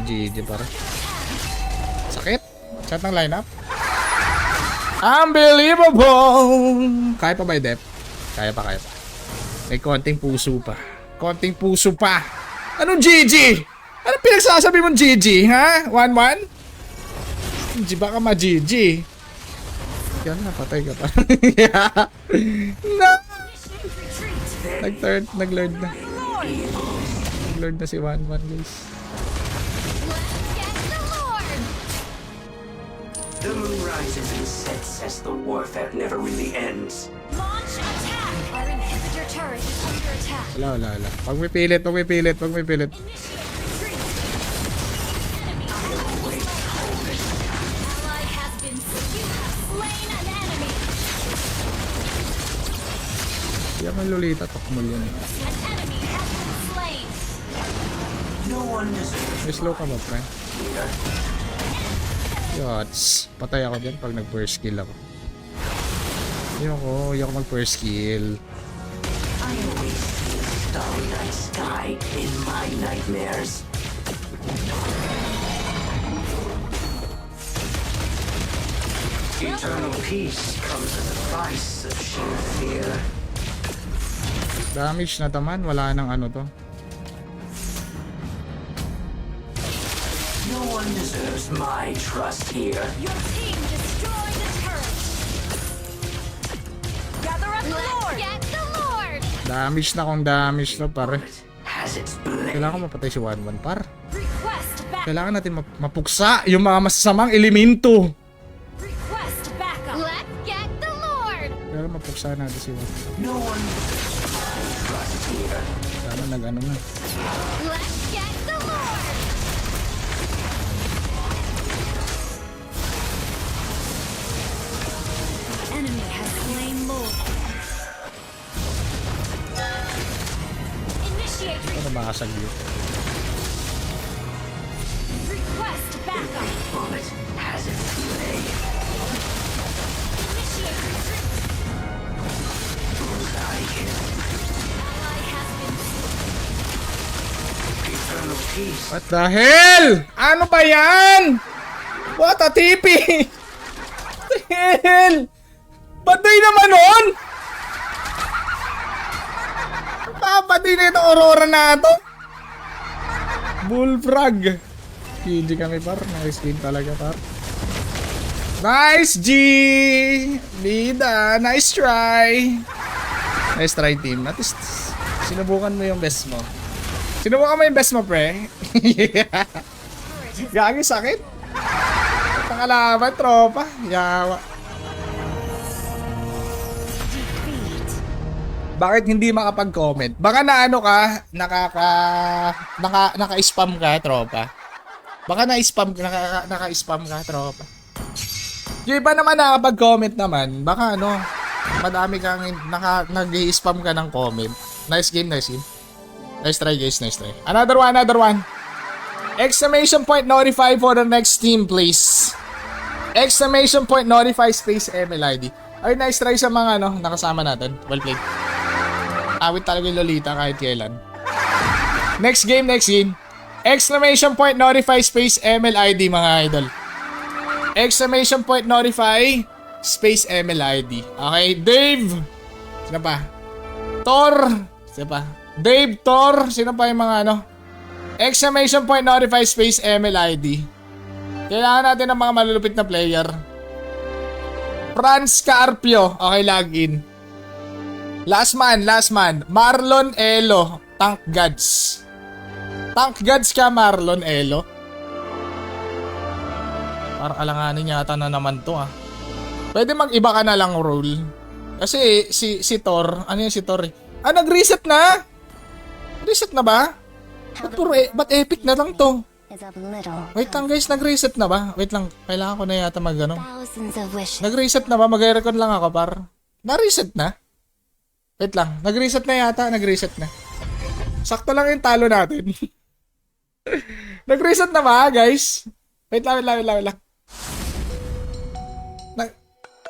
GG para. Sakit. Chat ng lineup. Unbelievable! Kaya pa ba yung dep? Kaya pa. May konting puso pa. Konting puso pa. Anong GG? Anong pinagsasabi mong GG, ha? 1-1? GG baka ma-GG. Yan, napatay ka pa. No! Nag-lord na. Nag-lord na si 1-1, guys. The moon rises and sets as the warfare never really ends. Launch attack! Our inhibitor turret is under attack. Wala. Pag may pilit. Retreat. Ally has been slain an enemy. Yan ang Lolita, takmul yan. An enemy has been slain. No one deserves May slow ka ba, pre? here. Yots. Patay ako dyan pag nag-first kill ako. Ayoko mag-first kill. I always see a starry night sky in my nightmares. Eternal peace comes at the price of sheer fear. Damage na taman, wala nang ano to. No one deserves my trust here. Your team destroyed the turret. Gather up the Lord. Get the Lord. Damage na kung damage na, pare. Has its blade. Kailangan ko mapatay si 1-1, par. Request back. Kailangan natin mapuksa yung mga masasamang elemento. Request backup. Let's get the Lord. Kailangan mapuksa natin si 1. No one deserves my trust here. Kailangan nag-ano na. Let's get the Lord. Enemy has slain Lord. Initiate Ano makasag yun? request backup. Bullet has its blade. Initiate retreat. Bullseye hit. Ah. Ally has been Eternal peace. What the hell? Ano ba yan? What a TP? What the hell? Patay naman nun? Papatay na itong Aurora na ito. Bullfrog. GG kami, par. Nice game talaga, par. Nice G! Lida, nice try. Nice try, team. At least, sinubukan mo yung best mo. Sinubukan mo yung best mo, pre. Gagi, sakit. Pangalaman, tropa. Yawa. Bakit hindi makapag-comment? Baka na ano ka, naka-spam ka, tropa. Baka naka-spam ka, tropa. Yung iba naman nakapag-comment naman, baka ano, madami kang nag-i-spam ka ng comment. Nice game, nice game. Nice try, guys, nice try. Another one. Exclamation point notify for the next team, please. Exclamation point notify space MLID. Ay, nice try sa mga ano, nakasama natin. Well played. Awit talaga yung Lolita kahit kailan. Next game. Exclamation point notify space MLID, mga idol. Exclamation point notify space MLID. Okay, Dave. Sino pa? Thor. Sino pa? Dave, Thor. Sino pa yung mga ano? Exclamation point notify space MLID. Kailangan natin ng mga malulupit na player. Franz Carpio. Okay, login. Last man. Marlon Elo. Tank Gods. Tank Gods ka, Marlon Elo. Parang alanganin yata na naman to, ah. Pwede mag-iba ka na lang role. Kasi si Thor, ano yung si Thor eh? Ah, nag-reset na? Reset na ba? Ba't epic na lang to? Wait lang, guys, nag-reset na ba? Wait lang, kailangan ko na yata mag-ano. Nag-reset na ba? Mag-record lang ako, par. Na-reset na? Wait lang, nag-reset na yata, nag-reset na. Sakto lang yung talo natin. Nag-reset na ba, guys? Wait lang.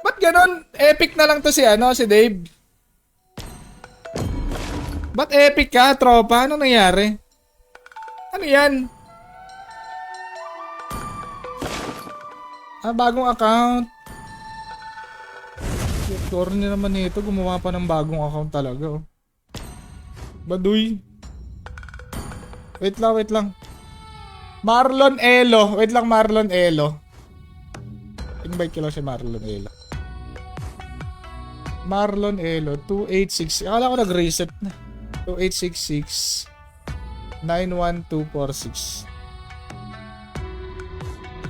Ba't ganon? Epic na lang to si Dave. Ba't epic ka, tropa? Ano nangyari? Ano yan? Bagong account. Corny naman nito, gumawa pa ng bagong account talaga. Oh. Baduy. Wait lang. Marlon Elo. Wait lang, Marlon Elo. Invite ko lang si Marlon Elo. Marlon Elo, 286. Akala ko nag-reset na. 2866 91246.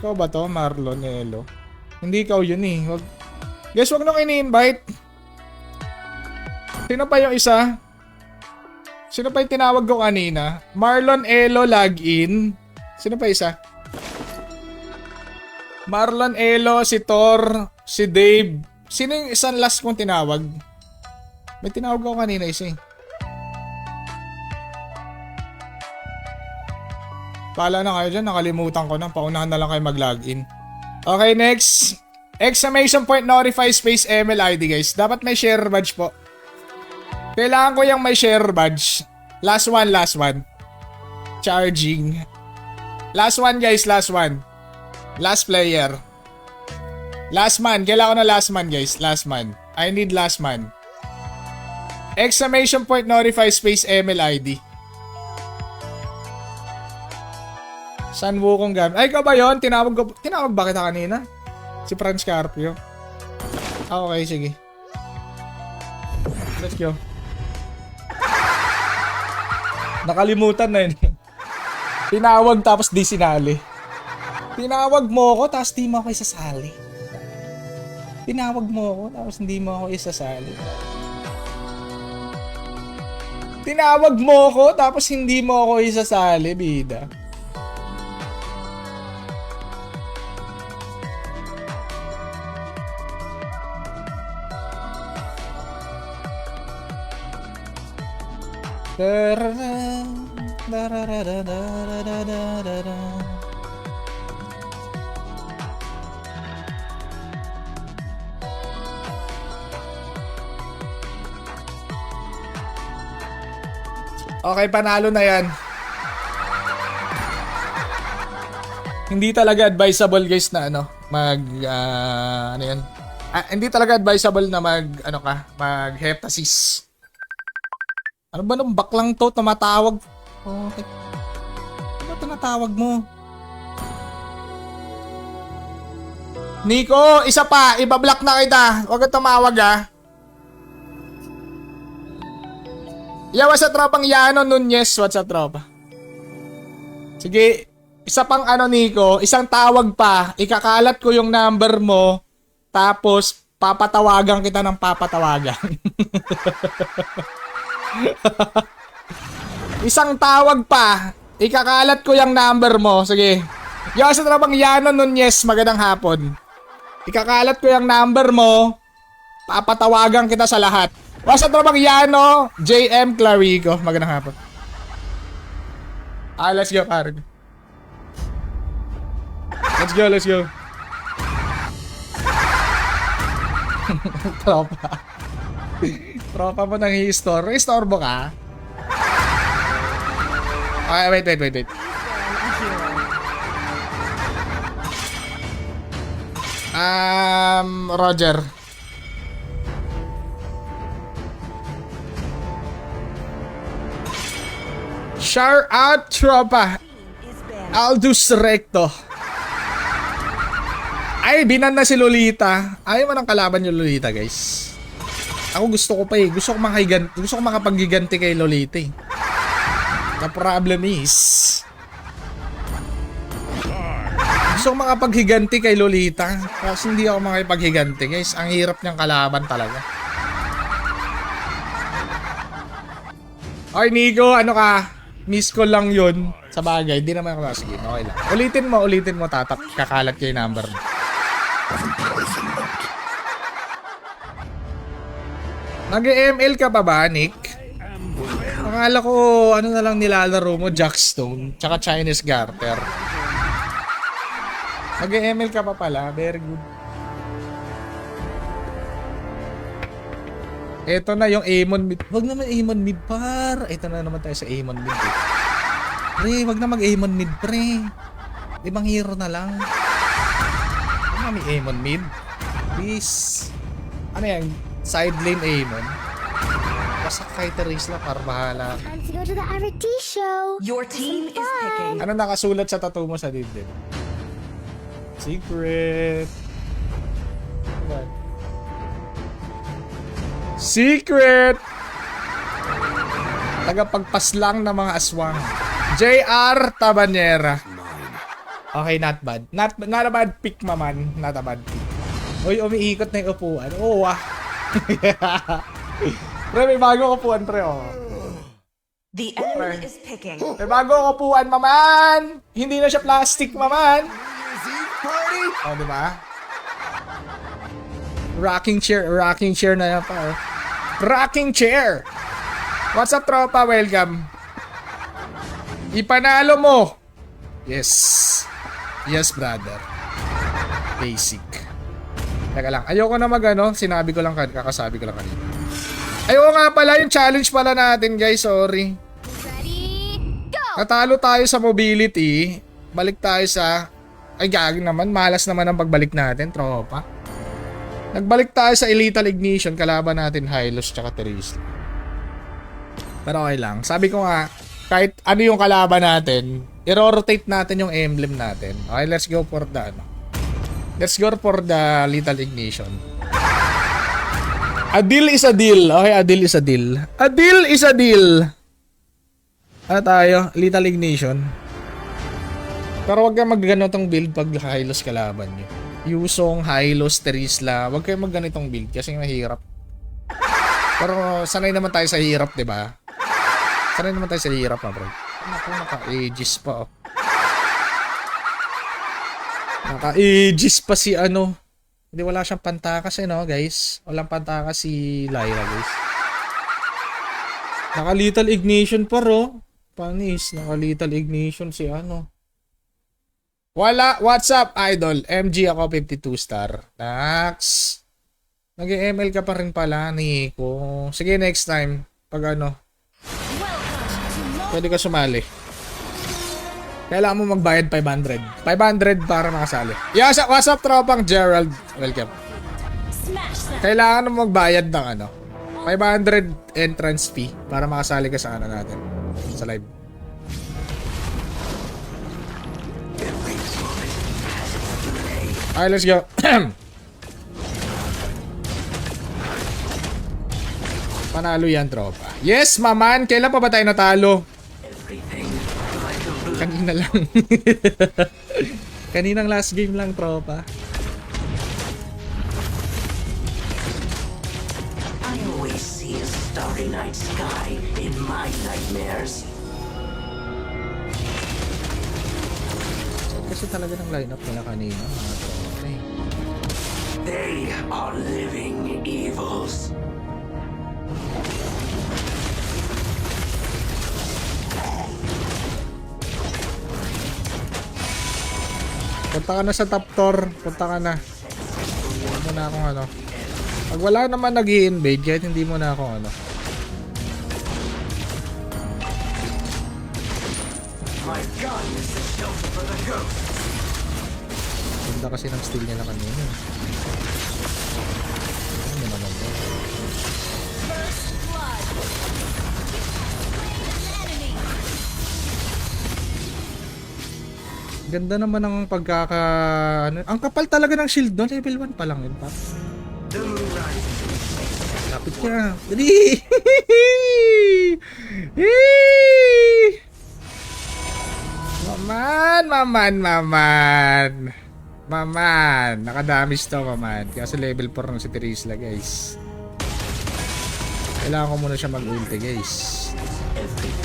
Ikaw ba to, Marlon Elo? Hindi ikaw yun eh. Guys, wag nang ini-invite. Sino pa yung isa? Sino pa yung tinawag ko kanina? Marlon Elo login. Sino pa isa? Marlon Elo, si Thor, si Dave. Sino yung isang last kong tinawag? May tinawag ko kanina isa eh. Pala na kayo dyan, nakalimutan ko na. Paunahan na lang kayo mag-login. Okay, next. Exclamation point notify space MLID guys. Dapat may share badge po. Kailangan ko yung may share badge. Last one. Charging. Last one guys, last one. Last player. Last man. Kailangan ko na last man guys. Last man. I need last man. Exclamation point notify space MLID. San Wukong gamit. Ay, ikaw ba yun? Tinawag ba kita kanina? Si Franz Carpio. Okay, sige. Let's go. Nakalimutan na yun. Tinawag tapos di sinali. Tinawag mo ako tapos di mo ako isasali. Tinawag mo ako tapos hindi mo ako isasali. Tinawag mo ako tapos hindi mo ako isasali, bida. Okay, panalo na yan. Hindi talaga advisable guys na ano, ano yan? Hindi talaga advisable na mag-heptasis. Ano ba nung baklang to tumatawag? Okay. Ano ba tinatawag mo? Nico, isa pa, ibablock na kita. Huwag kang tumawag ah. Yawa sa tropang Yano Nunez, what's up tropa? Sige, isa pang ano Nico, isang tawag pa, ikakalat ko yung number mo, tapos papatawagan kita ng papatawagan. Isang tawag pa, ikakalat ko yung number mo, sige. Yawa sa tropang Yano Nunez, magandang hapon. Ikakalat ko yung number mo, papatawagan kita sa lahat. Wasa tropang Yano, JM Clarico. Magandang hapon. Let's go, pare. Let's go. Tropa mo nang i-store. Istorbo ka? Okay, wait. Roger. Shout out tropa. Aldous Recto. Ay, binan na si Lolita. Ayaw mo ng kalaban yung Lolita, guys. Ako gusto ko pa eh. Gusto ko makapaggiganti kay Lolita eh. The problem is, gusto ko makapaghiganti kay Lolita. Kasi hindi ako makipaghiganti, guys. Ang hirap niyang kalaban talaga. Oy, Nico, ano ka? Miss ko lang yun. Sa bagay, di naman ako sige. Okay lang. Ulitin mo, tatap. Kakalat ko yung number mo. Nag-ML ka pa ba, Nick? Akala ko, ano na lang nilalaro mo, Jackstone, tsaka Chinese Garter. Nag-ML ka pa pala, very good. Ito na yung Amon mid. Wag naman Amon mid par. Ito na naman tayo sa Amon mid. Pre, wag na mag Amon mid pre. Ibang hero na lang. Ano may Amon mid? Please. Ano yan? Side lane Amon? Basta kay Therese lang para bahala. Time to go to the RT show. Your team is picking. Ano nakasulat sa tattoo mo sa dibdib? Secret. Ano ba? Secret! Tagapagpaslang ng mga aswang. JR Tabanera. Okay, not bad. Not a bad pick, maman. Not a bad pick. Uy, umiikot na yung upuan. Oo, ah. Pre, may bagong upuan, pre, oh. The enemy is picking. May bagong upuan, maman! Hindi na siya plastic, maman! Oh, di ba? Rocking chair na yan pa, oh. Rocking chair! What's up, tropa? Welcome. Ipanalo mo! Yes. Yes, brother. Basic. Teka lang. Ayoko na sinabi ko lang, kakasabi ko lang kanina. Ayoko nga pala, yung challenge pala natin, guys. Sorry. Ready, go! Natalo tayo sa mobility. Balik tayo sa... Ay, gagawin naman. Malas naman ang pagbalik natin, tropa. Nagbalik tayo sa Lethal Ignition. Kalaban natin Hylos tsaka Therese. Pero okay lang. Sabi ko nga, kahit ano yung kalaban natin, i-rotate natin yung emblem natin. Okay, let's go for the Let's go for the Lethal Ignition. A deal is a deal. Okay, a deal is a deal. A deal is a deal. Ano tayo? Lethal Ignition. Pero wag kayong magganitong build pag Hylos kalaban nyo. Yusong, Hylos, Terisla. Wag kayong magganitong build kasi mahirap. Pero sanay naman tayo sa hirap, diba? Sanay naman tayo sa hirap, bro. Naku, naka-aegis pa, oh. Naka-aegis pa si ano. Hindi, wala siyang pantakas, no, guys. Walang pantakas si Lyra, guys. Naka-lethal ignition pa, oh. Panis, naka-lethal ignition si ano. Wala, what's up, idol? MG ako, 52 star. Nax. Nag-ML ka pa rin pala, Nico. Sige, next time. Pag ano, pwede ka sumali. Kailangan mo magbayad 500. 500 para makasali. Yes, what's up, tropang Gerald? Welcome. Kailangan mo magbayad ng ano, 500 entrance fee para makasali ka sa ano natin. Sa live. Alright, let's go. Panalo yan, tropa. Yes, maman. Kailan pa ba tayo natalo? Kanina lang. Kaninang last game lang, tropa. I always see a starry night sky in my nightmares. Kasi talaga ng lineup nila kanina, mga tropa. They are living evils. Punta ka na sa top tour. Punta ka na. Hindi mo na akong ano. Pag wala naman nag-i-invade, kahit hindi mo na akong ano. My gun is the shelter for the ghosts. Ganda kasi ng steel niya na kanina. Ano naman ba? First blood. Enemy. Ganda naman ng pagkaka... Ano, ang kapal talaga ng shield doon. Level 1 pa lang yun, pa. The moon rises. Lapit ka. Dali! Maman! Nakadamish to, maman. Kasi level 4 na si Terisla, guys. Kailangan ko muna siya mag-ulti, guys.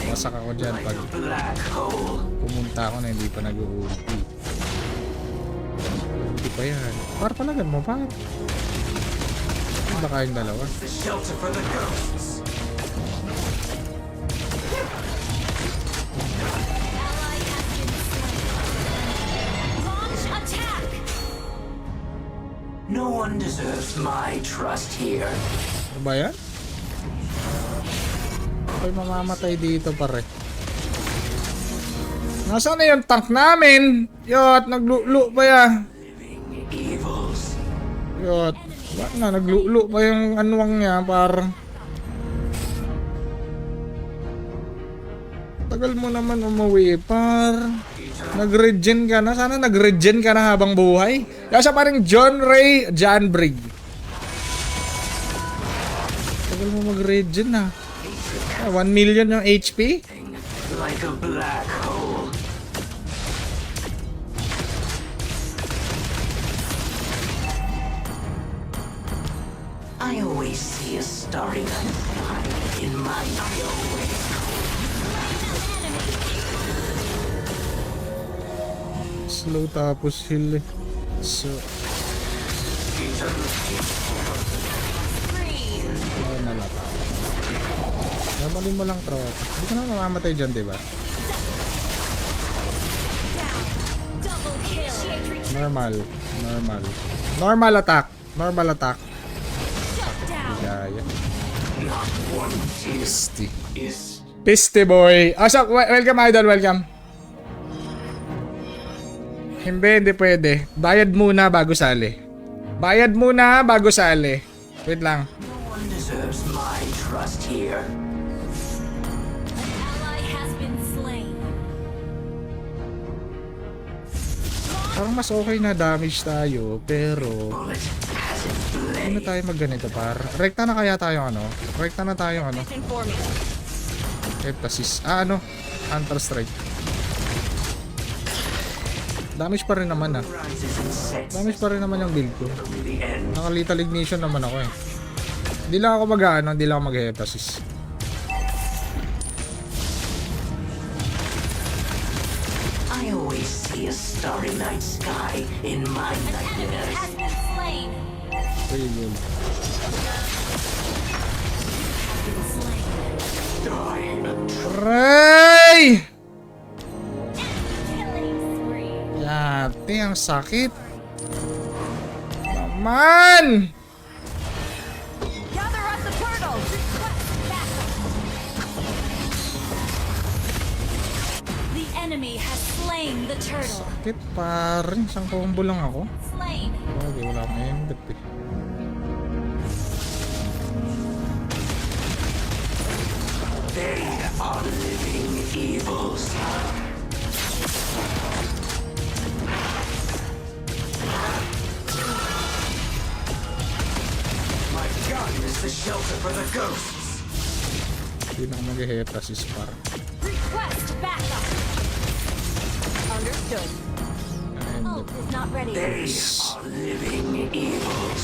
Wasak ako dyan pag Black hole. pumunta ako na hindi pa nag-ulti. Hindi pa yan. Par palagan mo, par. Ano ba kayong dalawa? The shelter for the ghosts. Ally has been slain. Launch attack. No one deserves my trust here. Ano ba yan? Ako'y mamamatay dito, pare. Nasaan na yung tank namin? Yot, naglulo pa yan. Living evil. Yot. Wala na, naglulo pa yung anwang niya, parang. Tagal mo naman umuwi, par. Nag-regen ka na. Sana nag-regen ka na habang buhay. Kaya siya parang John Ray Janbrig. Tagal mo mag-regen na. 1 million yung HP? Like a black hole. I always see a starry night sky in my eye. Slow tapos heal eh. So, ay nalata. Nabalin mo lang tropa. Hindi ka na mamamatay dyan, diba? Double kill. Normal. Normal. Normal attack. Normal attack. Shut down. Gaya. Piste. Is Piste boy. Ah, so, welcome idol, welcome. Hindi pwede. Bayad muna bago sali. Bayad muna bago sali. Wait lang. no one deserves my trust here. An ally has been slain. Parang mas okay na damage tayo, pero Bullet has its blade. hindi na tayo magganito par. Rekta na kaya tayo ano? Rekta na tayo ano? Eptasis. Ah, ano? Hunter Strike. Damage pa rin naman ah. Rises and sets Damage pa rin naman yung build ko. till the end. Naka-lethal ignition naman ako eh. Hindi lang ako mag-ano, hindi lang ako mag-heptasis. I always see a starry night sky in my Enemy nightmares. has been slain. Pretty good. Been slain. Dying Ray! Killing spree. Yate, ang sakit. Naman! Gather up the turtle. Request backup. The enemy has slain the turtle. Sakit pa rin. Isang combo lang ako. Slain. Okay, wala akong embed eh. They are living evils. My gun is the shelter for the ghosts. Hindi na ako mag-heptasis par. Request backup. Understood. Embed. Ult is not ready. They are living evils.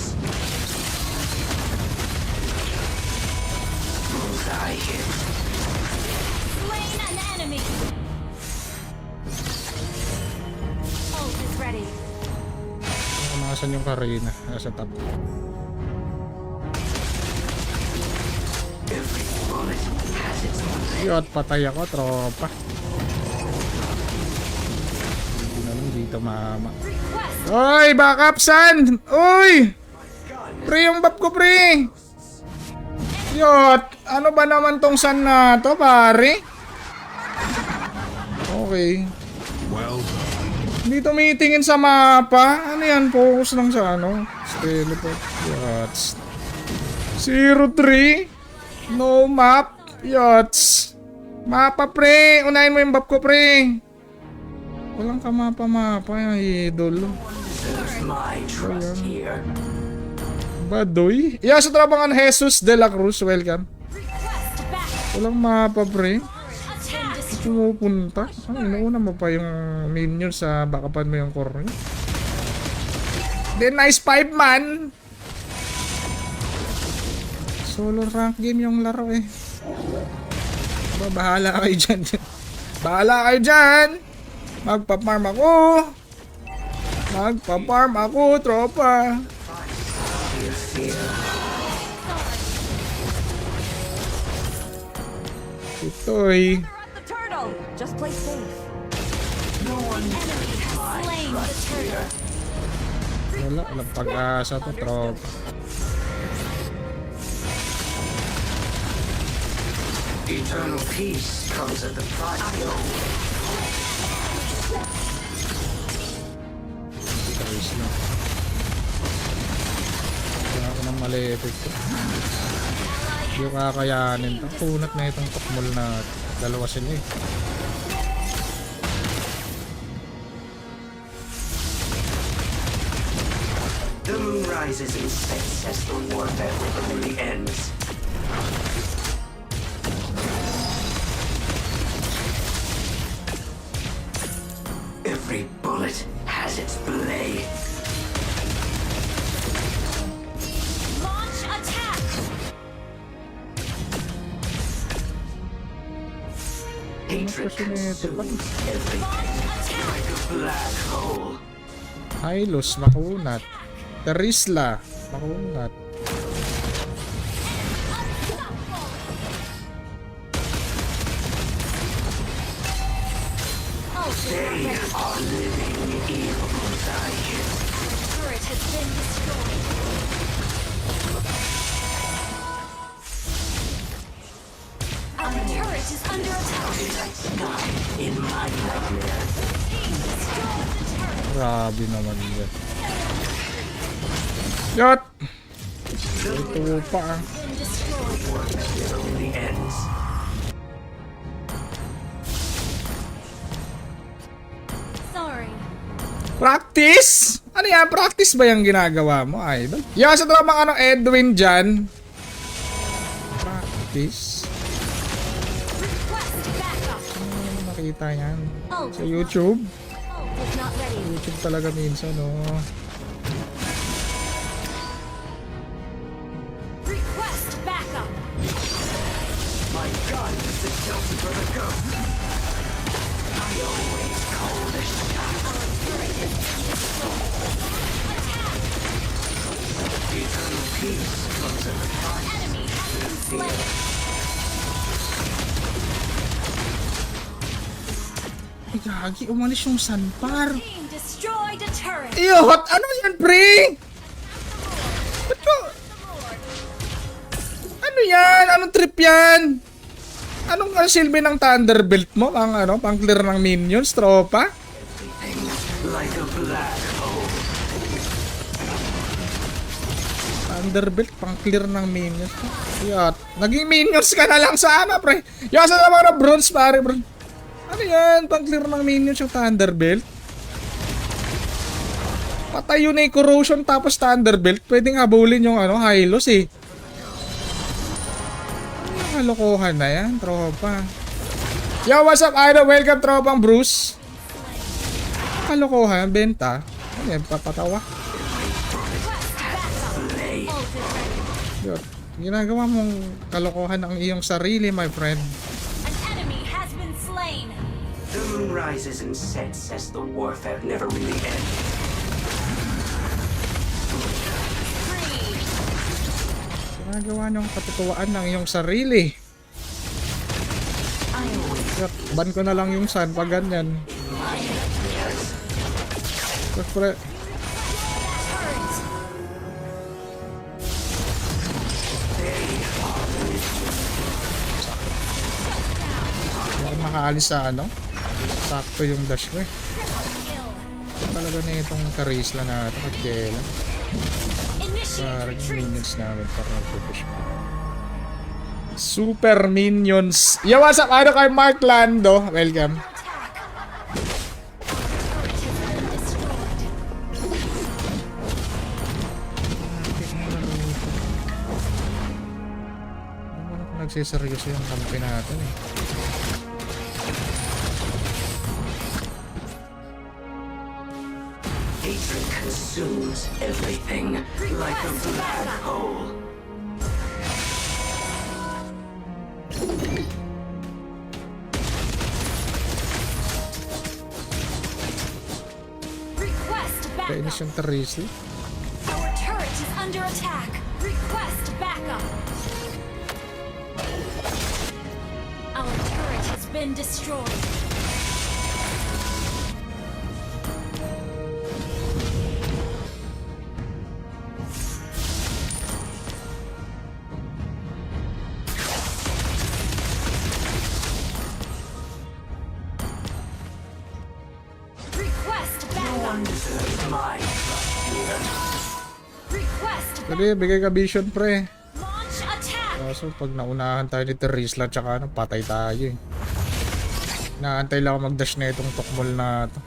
Bullseye hit. Slain an enemy. Ult is ready. Kung nakasan yung Karina. Nasa top. Every bullet has its own. Yot, patay ako, tropa. Hindi na lang dito mama. Request. Oy, backup san! Uy! Pre, yung bap ko, pre! Yot, ano ba naman tong san na to, pare? Okay. Hindi tumitingin sa mapa. Ano yan? Focus lang sa ano? Teleport. Yots. 03. No map. Yots. Mapa, pre. Unahin mo yung bap ko, pre. Walang kamapa-mapa yung idol. Deserves my trust here. Badoy. Yeah, sa trabangan Jesus de la Cruz. Welcome. Request backup. Walang mapa, pre. Attack. Pumupunta. Ano, inuuna mo pa yung minion sa backupan mo yung core niya. Then, nice 5 man. Solo rank game yung laro eh. Bahala kayo dyan. Bahala kayo dyan. Magpa-farm ako. Magpa-farm ako, tropa. Ito'y. Gather up the turtle. Just play safe. No one enemy has slain the turtle. Wala, walang pag-asa to, tropa. Eternal peace comes at the price. Guys, no. ng Malefic to. Hindi ko kakayanin. Ang kunat na itong tukmol na dalawa sila eh. The moon rises and sets as the warfare really ends. Every bullet has its blade. Launch attack! Hatred consumes everything like a black hole. Hylos, makunat. Terisla, makunat. They are living evils, I hear. Turret has been destroyed. Our turret is under attack. Like sky in my nightmare. Team destroyed the turret. Grabe naman yan. Yot! Ito pa ah. Been destroyed. Warfare never really ends. Sorry. Practice? Ano yan? Practice ba yung ginagawa mo, idol? Yung sa tramang ano, Edwin dyan. Practice? Request backup. Ano nakita yan? Oh, Sa YouTube? ult is not ready. YouTube talaga minsan, oh. Request backup. My God, this is Chelsea for the ghost. I always call this shot. Eternal peace comes at a price. Enemy has been slain. Ay, gagi, umalis yung Sanpar. Team destroyed a turret. Iyot! Ano yan, pre? Ba't ko? Ano yan? Anong trip yan? Anong silbi ng Thunderbolt mo? Pang clear ng minions, tropa? Like a black hole. Thunderbolt, pang clear ng minions. Iyot. Naging minions ka na lang sana, pre. Yung sa naman na bronze, pare, bro. Ano yan? Pang clear ng minions yung Thunderbolt? Patay yun eh, corrosion tapos Thunderbolt. Pwedeng habulin yung Hylos eh. Kalokohan na yan, tropa. Yo, what's up, idol? Welcome, tropang Bruce. Kalokohan, benta. Ano yan, papatawa? Yo, ginagawa mong kalokohan ang iyong sarili, my friend. An enemy has been slain. The moon rises and sets as the warfare never really ends. Free. Ginagawa niyong katutuwaan ng iyong sarili. I always Yo, ban ko na lang yung sun pag ganyan. Pre, Turret. hindi ako makaalis sa sakto yung dash ko eh. Talaga na itong Karisla na ito at kailan. Initiate Parang retreat. minions namin para mag-push pa. Super minions. Yo, what's up? Ano kay Mark Lando? Welcome. Attack. Turret has been destroyed. Ano mo nagsiseryoso yung kampi natin eh. hatred consumes everything like a black hole. Request Kainis backup. yung Terisla. Our turret is under attack. Request backup. Our turret has been destroyed. Request backup. Deserves my trust here. Request Sige, bigay ka vision, pre. launch attack. Kaso pag naunahan tayo ni Terisla tsaka ano, patay tayo eh. Naantay lang ako mag-dash na itong tukmol na to.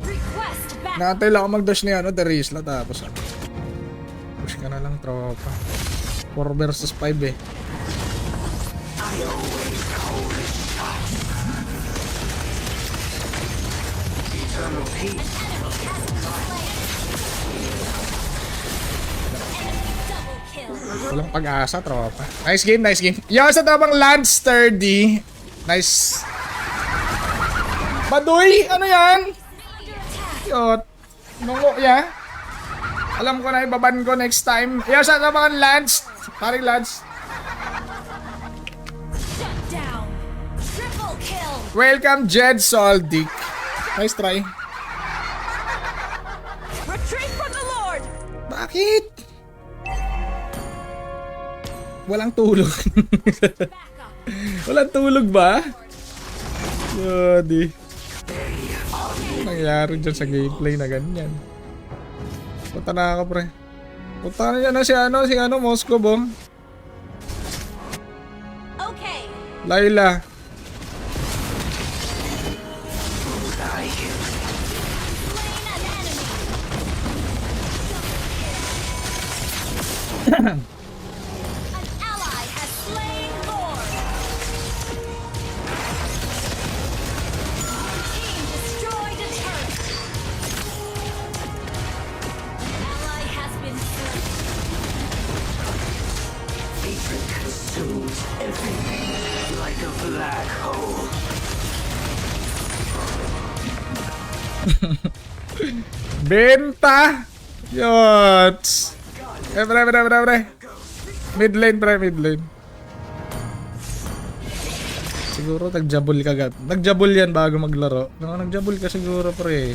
Request back. Naantay lang ako mag-dash ni ano, Terisla tapos ano. Push ka na lang, tropa. 4 versus 5 eh. I always call this shot. Eternal peace. Double kill. Walang pag-asa, tropa. Nice game, nice game. Yo, sa tabang land sturdy. Nice. Baduy! Ano yan? Yot. Nungo ya. Alam ko na ibaban ko next time. Yo, sa tabang Lance. Paring Lance. Shut down. Triple kill. Welcome, Jed Soldic. Nice try. Retreat from the Lord. Bakit? Walang tulog. Back up. Walang tulog ba? Yodi. Ano nangyari dyan sa gameplay na ganyan? Punta na ako, pre. Punta na dyan na si Moscow, bong. Okay. Layla. Slain an enemy. An ally has slain Lord. Team destroyed a turret. An ally has been slain. Hatred consumes everything like a black hole. Benta! Yots! Pre. Mid lane, pre, mid lane. Siguro nagjabul ka agad. Nagjabul yan bago maglaro. Nagjabul ka siguro, pre.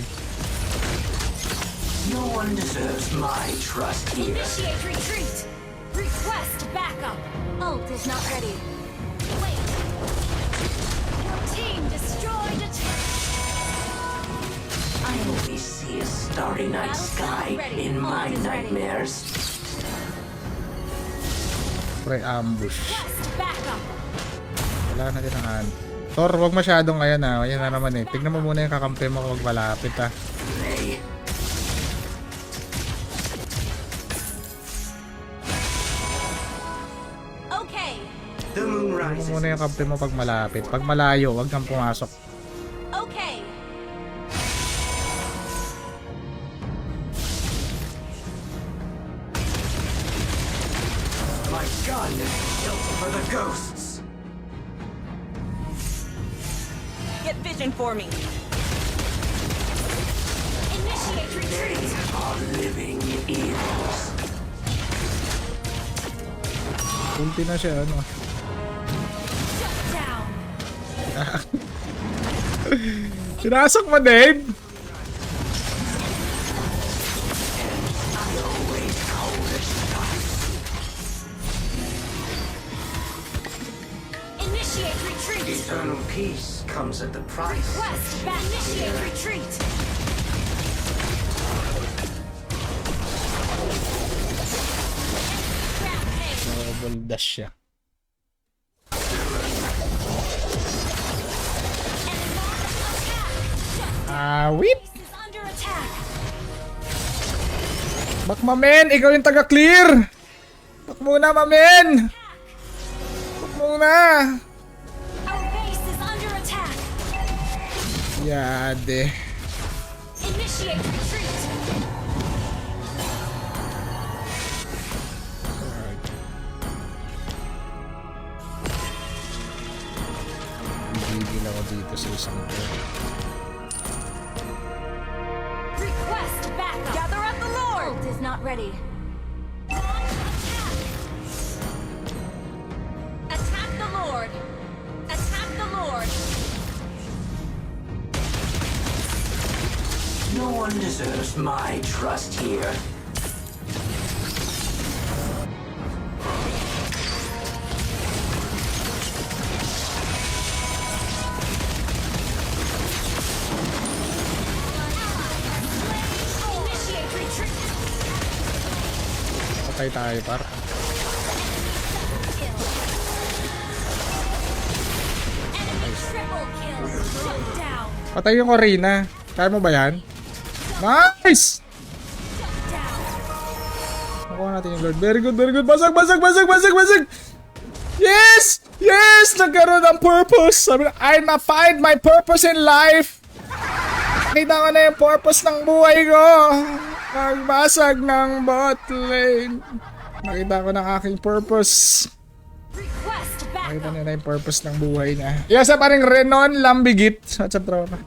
No one deserves my trust here. Initiate retreat. Request backup. Ult is not ready. Wait. Your team destroyed a turret. I always see a starry night sky in my nightmares. Pre, ambush. Request backup. Wala na din ang Thor, wag masyadong ayan ah. Ayan na naman eh. Tignan mo muna yung kakampi mo kung malapit ah. Play. Okay. The moon Tignan mo rises. muna yung kampi mo pag malapit. Pag malayo, wag kang pumasok. Okay. My gun is shelter for the ghosts. Get vision for me. Initiate They retreat. are living evils. Ulti na siya, ano. Shut down. Sinasok mo, Dave! Initiate retreat. Eternal peace comes at the price. Request back. Initiate retreat. Rampage. Double dash siya. Whip! Base is under attack. Bak mamen! Ikaw yung taga-clear! Bak muna, mamen! Bak muna! Our base is under attack. Yade. Initiate retreat. Bibigil ako dito sa isang to. Request backup. Gather up the Lord. Ult is not ready. Launch attack. Attack the Lord. Attack the Lord. No one deserves my trust here. Initiate retreat. Patay tayo, par. Enemy triple kill. Shut down. Patay yung Corina. Kaya mo ba yan? Nice! Nakuha natin yung Lord. Very good, very good. Basag, basag, basag, basag, basag! Yes! Yes! Nagkaroon ng purpose! Sabi na, I na find my purpose in life! Nakita ko na yung purpose ng buhay ko! Magbasag ng bot lane. Nakita ko na aking purpose. Request Nakita backup. nila yung purpose ng buhay niya. Yes, pa rin Renon Lambigit. What's up, tropa?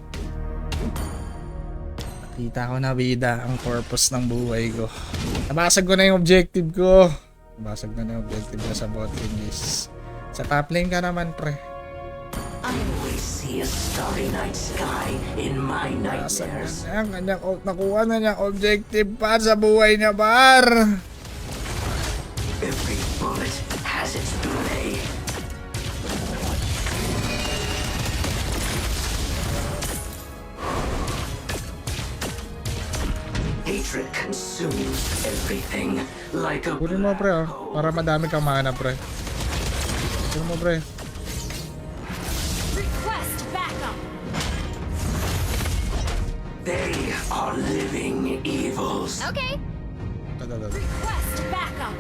Nakita ko na, bida, ang purpose ng buhay ko. Nabasag ko na yung objective ko. Nabasag na yung objective ko sa bot lane, guys. Sa top lane ka naman, pre. I always see a starry night sky in my Nabasag nightmares. na niya. Nakuha na niya objective pa sa buhay niya, bar. Every bullet has its delay. Hatred consumes everything like a Kunin mo, pre, oh. Para madami kang mana, pre. Kunin mo, pre. Request backup. They are living evils. Okay. Request backup.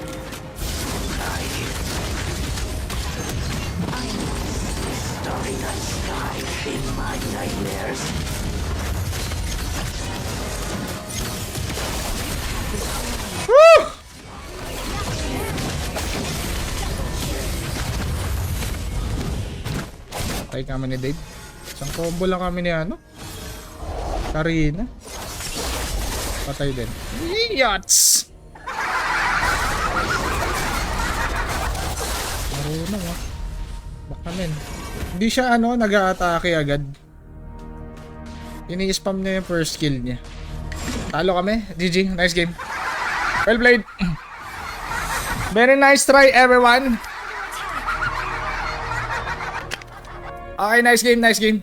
Starry night sky in my nightmares. Patay kami ni Dave. Isang combo lang kami ni ano. Karina. Patay din. Yots! Marunong ah. Baka men. Hindi siya ano, nag-a-atake agad. Ini-spam niya yung first kill niya. Talo kami. GG. Nice game. Well played. Very nice try, everyone. Okay, nice game, nice game.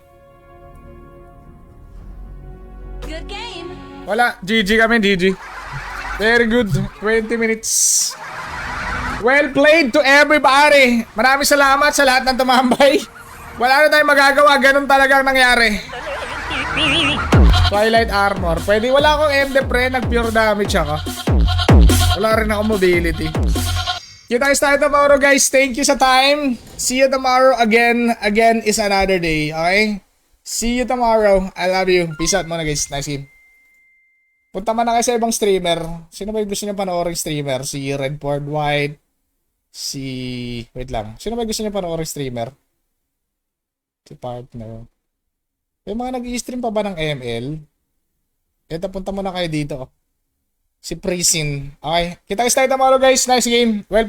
Good game. Wala, GG kami, GG. Very good, 20 minutes. Well played to everybody. Maraming salamat sa lahat ng tumambay. Wala na tayong magagawa, ganun talagang nangyari. Twilight Armor. Pwede, wala akong MD pre, nag-pure damage ako. Wala rin ako mobility. Kita-kits tayo tomorrow, guys. Thank you sa time. See you tomorrow again. Again is another day. Okay? See you tomorrow. I love you. Peace out muna, guys. Nice game. Punta man na kayo sa ibang streamer. Sino ba yung gusto niyo panoorin streamer? Si Redford White. Si... Wait lang. Sino ba yung gusto niyo panoorin streamer? Si partner. Yung mga nag-i-stream pa ba ng ML? Ito, punta muna kayo dito. Si Prison. Okay. Kita-kits tayo tomorrow, guys. Nice game. Well